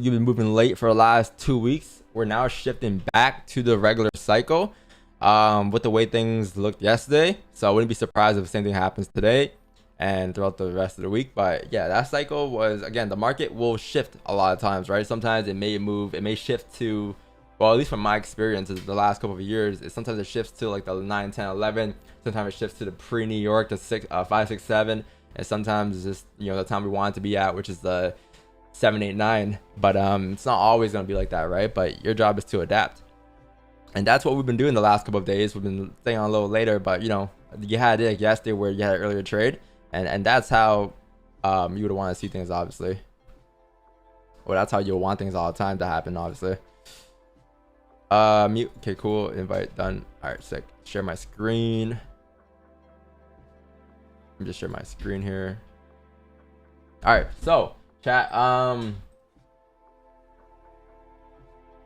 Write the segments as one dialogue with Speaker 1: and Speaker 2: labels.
Speaker 1: You've been moving late for the last 2 weeks. We're now shifting back to the regular cycle with the way things looked yesterday. So I wouldn't be surprised if the same thing happens today and throughout the rest of the week. But yeah, that cycle was, again, the market will shift a lot of times, right? Sometimes it may move, it may shift to, well, at least from my experience the last couple of years, sometimes it shifts to like the 9, 10, 11. Sometimes it shifts to the pre-New York, the 5, 6, 7. And sometimes it's just, the time we want it to be at, which is the 7, 8, 9. But it's not always going to be like that, right? But your job is to adapt. And that's what we've been doing the last couple of days. We've been staying on a little later, but you had it yesterday where you had an earlier trade. And that's how you would want to see things, obviously. Well, that's how you'll want things all the time to happen, obviously. Mute. Okay, cool. Invite done. All right, sick. Share my screen. Let me just share my screen here. All right, so chat.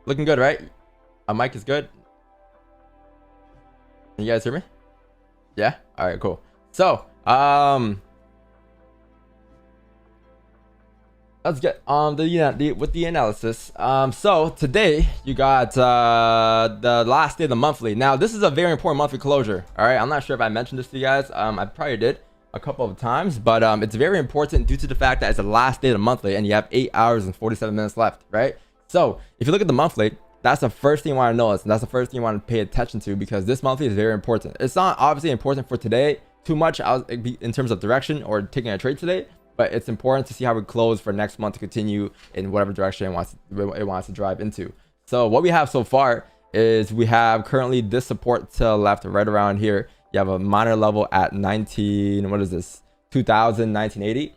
Speaker 1: Looking good, right? My mic is good. Can you guys hear me? Yeah. All right, cool. So let's get with the analysis. So today you got the last day of the monthly. Now this is a very important monthly closure. All right, I'm not sure if I mentioned this to you guys. I probably did a couple of times, but it's very important due to the fact that it's the last day of the monthly and you have 8 hours and 47 minutes left, right? So if you look at the monthly, that's the first thing you want to notice, and that's the first thing you want to pay attention to, because this monthly is very important. It's not obviously important for today too much in terms of direction or taking a trade today, but it's important to see how we close for next month to continue in whatever direction it wants to drive into. So what we have so far is we have currently this support to the left, right around here. You have a minor level at 1980.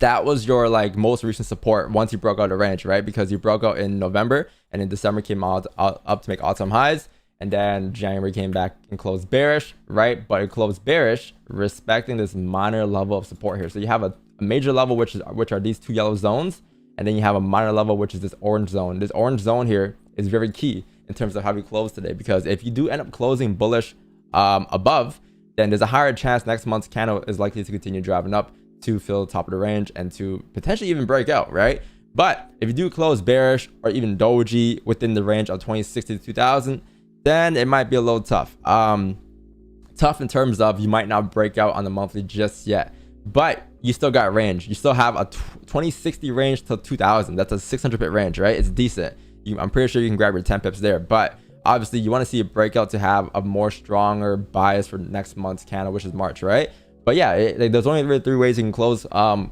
Speaker 1: That was your most recent support once you broke out the range, right? Because you broke out in November and in December came out up to make all-time highs. And then January came back and closed bearish, right? But it closed bearish, respecting this minor level of support here. So you have a major level, which are these two yellow zones. And then you have a minor level, which is this orange zone. This orange zone here is very key in terms of how we close today. Because if you do end up closing bullish above, then there's a higher chance next month's candle is likely to continue driving up to fill the top of the range and to potentially even break out, right? But if you do close bearish or even doji within the range of 2060 to 2000, then it might be a little tough. Tough in terms of you might not break out on the monthly just yet, but you still got range. You still have a 2060 range to 2000. That's a 600 pip range, right? It's decent. I'm pretty sure you can grab your 10 pips there, but obviously you want to see a breakout to have a more stronger bias for next month's candle, which is March, right? But yeah, there's only really 3 ways you can close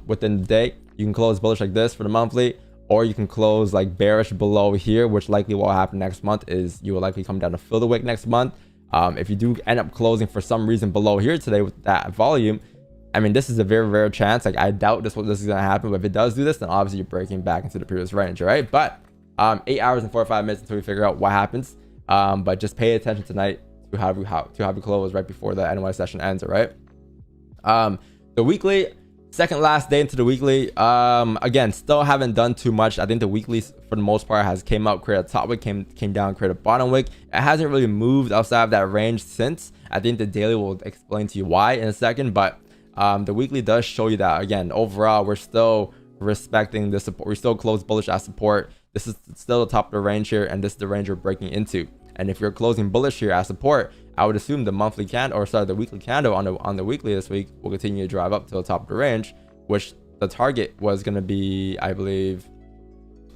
Speaker 1: within the day. You can close bullish like this for the monthly, or you can close like bearish below here, which likely will happen next month is you will likely come down to fill the wick next month. If you do end up closing for some reason below here today with that volume, I mean, this is a very rare chance. Like, I doubt this is going to happen, but if it does do this, then obviously you're breaking back into the previous range, right? But 8 hours and 45 minutes until we figure out what happens. But just pay attention tonight to how we close right before the NY session ends, all right? The weekly, second last day into the weekly, again, still haven't done too much. I think the weekly for the most part has came up, created a top wick, came down, created a bottom wick. It hasn't really moved outside of that range since. I think the daily will explain to you why in a second, but the weekly does show you that, again, overall we're still respecting the support. We still close bullish at support. This is still the top of the range here, and this is the range we're breaking into. And if you're closing bullish here at support, I would assume the monthly candle, or sorry, the weekly candle on the weekly this week will continue to drive up to the top of the range, which the target was going to be, I believe,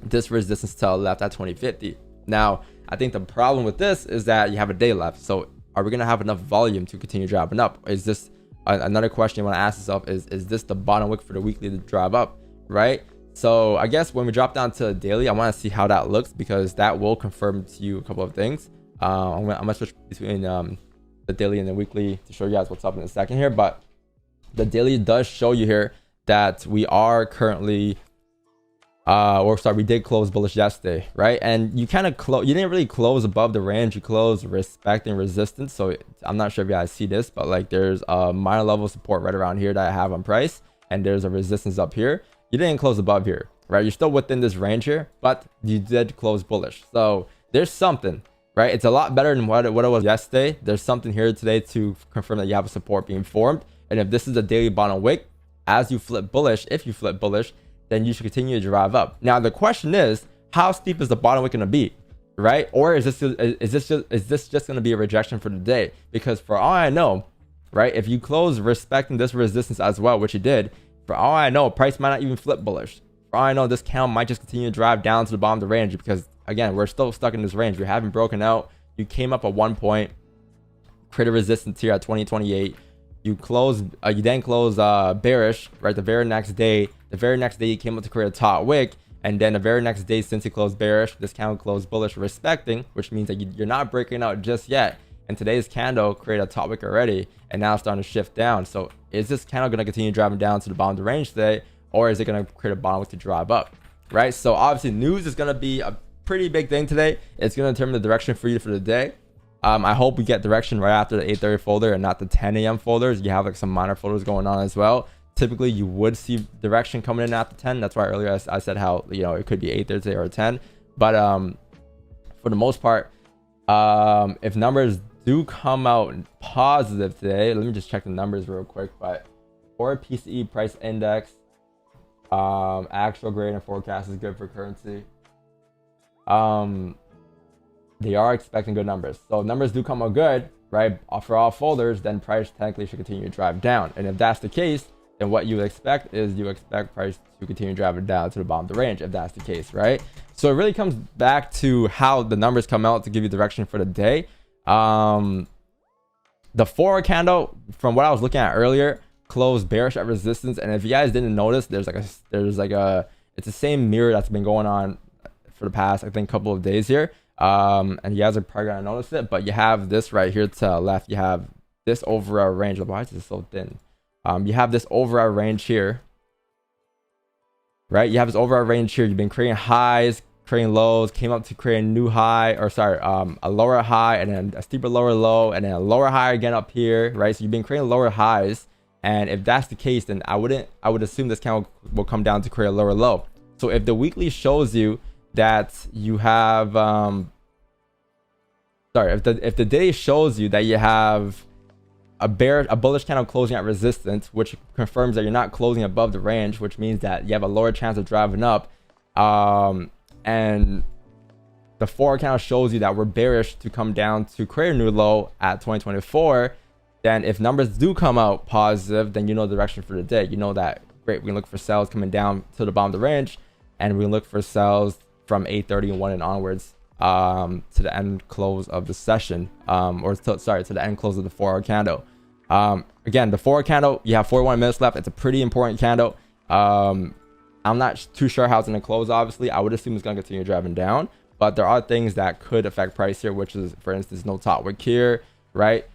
Speaker 1: this resistance to the left at 2050. Now, I think the problem with this is that you have a day left. So are we going to have enough volume to continue driving up? Is this another question you want to ask yourself is this the bottom wick for the weekly to drive up, right? So I guess when we drop down to the daily, I want to see how that looks, because that will confirm to you a couple of things. I'm gonna switch between the daily and the weekly to show you guys what's up in a second here. But the daily does show you here that we are currently we did close bullish yesterday, right? And you kind of you didn't really close above the range. You closed respecting resistance. So I'm not sure if you guys see this, but like there's a minor level of support right around here that I have on price, and there's a resistance up here. You didn't close above here, right? You're still within this range here, but you did close bullish. So there's something, right? It's a lot better than what it was yesterday. There's something here today to confirm that you have a support being formed. And if this is a daily bottom wick, as you flip bullish, if you flip bullish, then you should continue to drive up. Now the question is, how steep is the bottom wick going to be, right? Or is this just going to be a rejection for the day? Because for all I know, right, if you close respecting this resistance as well, which you did, for all I know, price might not even flip bullish. For all I know, this candle might just continue to drive down to the bottom of the range, because again, we're still stuck in this range. We haven't broken out. You came up at one point, created resistance here at 2028. You then close bearish, right? The very next day you came up to create a top wick, and then the very next day, since you closed bearish, this candle closed bullish respecting, which means that you're not breaking out just yet. And today's candle created a top wick already, and now it's starting to shift down. So is this candle going to continue driving down to the bottom of the range today, or is it going to create a bottom wick to drive up, right? So obviously news is going to be a pretty big thing today. It's going to determine the direction for you for the day. I hope we get direction right after the 8:30 folder and not the 10 a.m. folders. You have like some minor folders going on as well. Typically you would see direction coming in after 10. That's why earlier I said how, you know, it could be 8:30 today or 10. But for the most part, if numbers do come out positive today, let me just check the numbers real quick. But for PCE price index, actual grade and forecast is good for currency. They are expecting good numbers. So if numbers do come out good, right, for all folders, then price technically should continue to drive down. And if that's the case, then what you expect is you expect price to continue driving down to the bottom of the range, if that's the case, right? So it really comes back to how the numbers come out to give you direction for the day. The 4 candle, from what I was looking at earlier, closed bearish at resistance. And if you guys didn't notice, it's the same mirror that's been going on for the past, I think, couple of days here. And you guys are probably gonna notice it, but you have this right here to the left. You have this overall range. Why is this so thin? You have this overall range here, right? You have this overall range here. You've been creating highs, creating lows, came up to create a new high, or sorry, a lower high, and then a steeper lower low, and then a lower high again up here, right? So you've been creating lower highs, and if that's the case, then I would assume this candle will come down to create a lower low. So if the weekly shows you that you have if the day shows you that you have a bullish candle closing at resistance, which confirms that you're not closing above the range, which means that you have a lower chance of driving up, and the 4 candle shows you that we're bearish to come down to create a new low at 2024, then if numbers do come out positive, then you know the direction for the day. You know that, great, we can look for sales coming down to the bottom of the range, and we look for sales from 8:31 and onwards to the end close of the session, to the end close of the 4-hour candle. Again, the 4-hour candle, you have 41 minutes left. It's a pretty important candle. I'm not too sure how it's going to close. Obviously, I would assume it's going to continue driving down, but there are things that could affect price here, which is, for instance, no top wick here, right?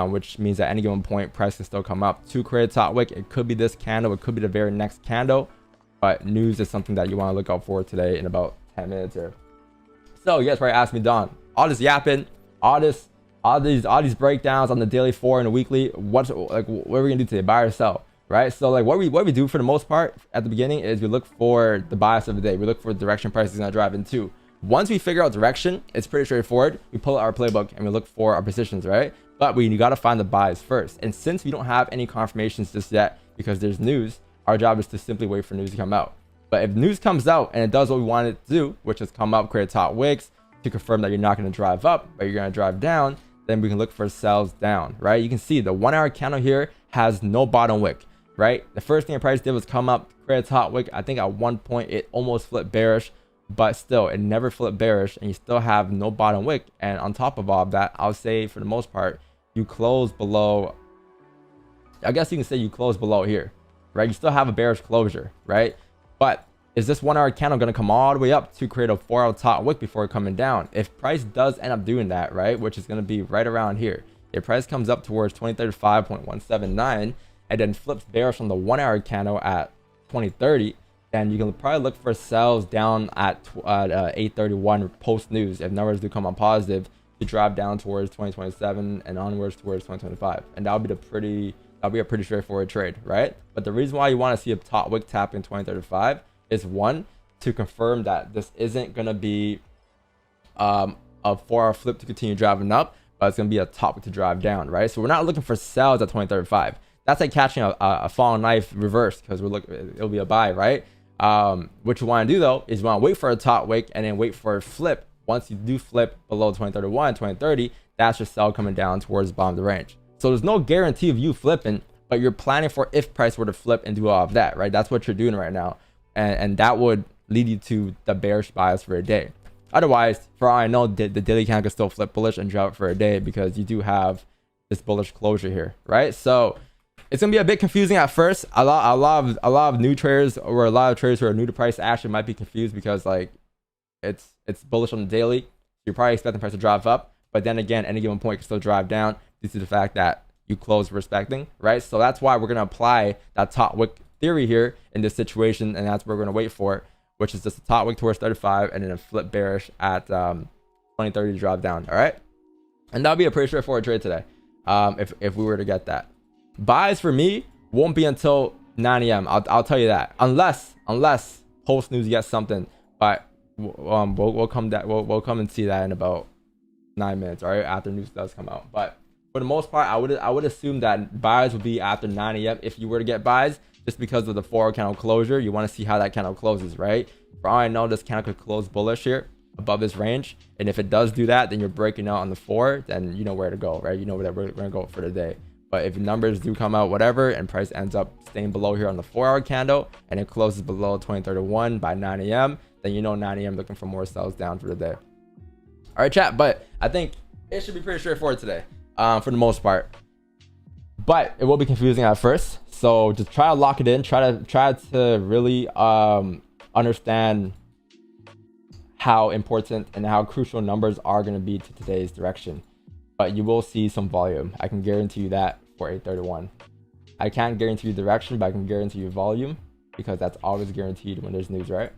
Speaker 1: Which means at any given point, price can still come up to create a top wick. It could be this candle, it could be the very next candle, but news is something that you want to look out for today in about 10 minutes here. So you guys probably asked me, Don, all this yapping, all these breakdowns on the daily 4 and the weekly, what are we gonna do today, buy or sell, right? So like what we do for the most part at the beginning is we look for the bias of the day. We look for the direction price is gonna drive into. Once we figure out direction, it's pretty straightforward. We pull out our playbook and we look for our positions, right? But you gotta find the buys first. And since we don't have any confirmations just yet because there's news, our job is to simply wait for news to come out. But if news comes out and it does what we want it to do, which is come up, create top wicks to confirm that you're not going to drive up, but you're going to drive down, then we can look for sells down, right? You can see the 1-hour candle here has no bottom wick, right? The first thing the price did was come up, create a top wick. I think at one point it almost flipped bearish, but still it never flipped bearish, and you still have no bottom wick. And on top of all of that, I'll say for the most part, you close below, I guess you can say you close below here, right? You still have a bearish closure, right? But is this 1-hour candle going to come all the way up to create a 4-hour top wick before coming down? If price does end up doing that, right, which is going to be right around here, if price comes up towards 2035.179 and then flips bearish on the 1-hour candle at 2030, then you can probably look for sells down at 8:31 post news if numbers do come on positive to drive down towards 2027 and onwards towards 2025, and that'll be a pretty straightforward trade, right? But the reason why you want to see a top wick tap in 2035 is, one, to confirm that this isn't going to be a 4-hour flip to continue driving up, but it's going to be a top wick to drive down, right? So we're not looking for sells at 2035. That's like catching a falling knife reverse, because it'll be a buy, right? What you want to do though is you want to wait for a top wick and then wait for a flip. Once you do flip below 2031, 2030, that's your sell coming down towards the bottom of the range. So there's no guarantee of you flipping, but you're planning for if price were to flip and do all of that, right? That's what you're doing right now. And that would lead you to the bearish bias for a day. Otherwise, for all I know, the daily candle could still flip bullish and drop for a day because you do have this bullish closure here, right? So it's gonna be a bit confusing at first. A lot of new traders or a lot of traders who are new to price action might be confused because like it's bullish on the daily. You're probably expecting price to drive up, but then again, any given point can still drive down due to the fact that you close respecting, right? So that's why we're gonna apply that top wick theory here in this situation, and that's what we're gonna wait for, which is just a top wick towards 35 and then a flip bearish at 2030 to drop down. All right, and that'll be a pretty straightforward trade today. If we were to get that. Buys for me won't be until 9 a.m. I'll tell you that, unless post news gets something, but we'll come and see that in about 9 minutes, all right, after news does come out. But for the most part, I would assume that buys would be after 9 a.m. if you were to get buys, just because of the 4-hour candle closure. You want to see how that candle closes, right? For all I know, this candle could close bullish here above this range, and if it does do that, then you're breaking out on the 4, then you know where to go, right? You know where we're gonna go for the day. But if numbers do come out, whatever, and price ends up staying below here on the 4-hour candle and it closes below 2031 by 9 a.m., then you know 9 a.m. looking for more sells down for the day. All right, chat, but I think it should be pretty straightforward today for the most part. But it will be confusing at first, so just try to lock it in. Try to really understand how important and how crucial numbers are going to be to today's direction. But you will see some volume. I can guarantee you that for 831. I can't guarantee you direction, but I can guarantee you volume, because that's always guaranteed when there's news, right?